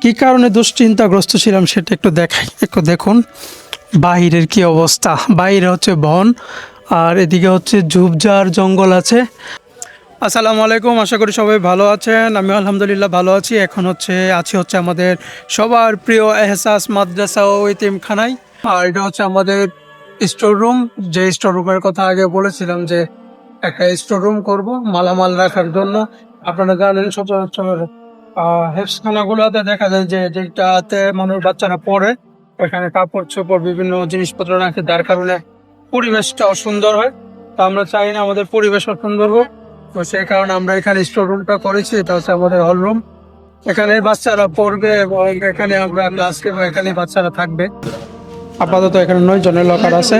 কী কারণে দুশ্চিন্তাগ্রস্ত ছিলাম সেটা একটু দেখুন। বাহিরের কি অবস্থা, বাইরে হচ্ছে বন আর এদিকে হচ্ছে ঝোপঝাড় জঙ্গল আছে। আসসালামু আলাইকুম, আশা করি সবাই ভালো আছেন। আমি আলহামদুলিল্লাহ ভালো আছি। এখন আছি আমাদের সবার প্রিয় এহসাস মাদ্রাসা ও এতিমখানায়। আর এটা হচ্ছে আমাদের স্টোর রুম, যে স্টোর রুমের কথা আগে বলেছিলাম যে একটা স্টোর রুম করবো মালামাল রাখার জন্য। আপনারা জানেন সচরাচর হেফসখানাগুলোতে দেখা যায় যে যেটাতে মানুষ বাচ্চারা পড়ে, ওইখানে কাপড় চোপড় বিভিন্ন জিনিসপত্র রাখে, যার কারণে পরিবেশটা অসুন্দর হয়। তো আমরা চাই না আমাদের পরিবেশ অসুন্দর হোক, তো সেই কারণে আমরা এখানে স্টোর রুমটা করেছি। এটা হচ্ছে আমাদের হল রুম, এখানে বাচ্চারা পড়বে এবং এখানে আমরা ক্লাস করবো, এখানে বাচ্চারা থাকবে। আপাতত এখানে 9 জনের লকার আছে।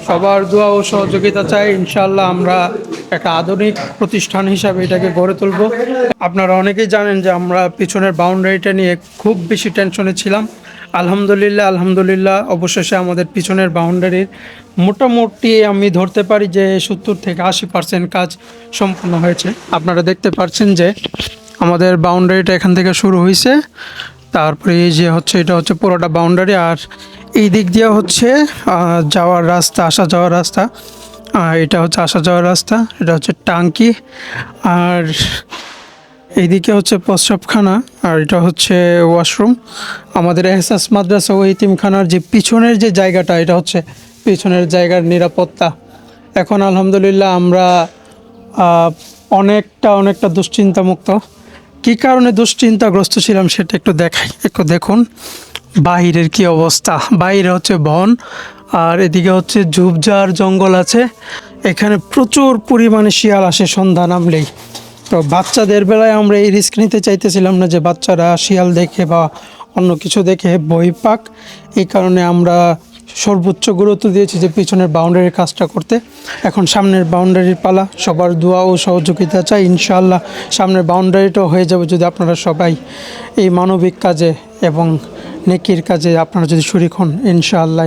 সবার দোয়া ও সহযোগিতা চাই, ইনশাআল্লাহ আমরা একটা আধুনিক প্রতিষ্ঠান হিসাবে এটাকে গড়ে তুলব। আপনারা অনেকেই জানেন যে আমরা পিছনের বাউন্ডারিটা নিয়ে খুব বেশি টেনশনে ছিলাম। আলহামদুলিল্লাহ অবশেষে আমাদের পিছনের বাউন্ডারির মোটামুটি আমি ধরতে পারি যে 70 থেকে 80% কাজ সম্পূর্ণ হয়েছে। আপনারা দেখতে পাচ্ছেন যে আমাদের বাউন্ডারিটা এখান থেকে শুরু হয়েছে, তারপরে এই যে এটা হচ্ছে পুরোটা বাউন্ডারি। আর এই দিক দিয়ে হচ্ছে যাওয়ার রাস্তা, আসা যাওয়ার রাস্তা। এটা হচ্ছে আসা যাওয়ার রাস্তা, এটা হচ্ছে টাঙ্কি, আর এইদিকে হচ্ছে প্রস্রাবখানা, আর এটা হচ্ছে ওয়াশরুম। আমাদের এহসাস মাদ্রাসা ও এতিমখানার যে পিছনের যে জায়গাটা, এটা হচ্ছে পিছনের জায়গার নিরাপত্তা। এখন আলহামদুলিল্লাহ আমরা অনেকটা দুশ্চিন্তামুক্ত। কী কারণে দুশ্চিন্তাগ্রস্ত ছিলাম সেটা একটু দেখুন। বাহিরের কি অবস্থা, বাইরে হচ্ছে বন আর এদিকে হচ্ছে ঝোপঝাড় জঙ্গল আছে। এখানে প্রচুর পরিমাণে শিয়াল আসে সন্ধ্যা নামলেই। তো বাচ্চাদের বেলায় আমরা এই রিস্ক নিতে চাইতেছিলাম না যে বাচ্চারা শিয়াল দেখে বা অন্য কিছু দেখে ভয় পাক। এই কারণে আমরা সর্বোচ্চ গুরুত্ব দিয়েছি যে পিছনের বাউন্ডারির কাজটা করতে। এখন সামনের বাউন্ডারির পালা, সবার দোয়া ও সহযোগিতা চাই। ইনশাআল্লাহ সামনের বাউন্ডারিটাও হয়ে যাবে যদি আপনারা সবাই এই মানবিক কাজে এবং নেকির কাজে আপনারা যদি শরীক হন। ইনশাআল্লাহ।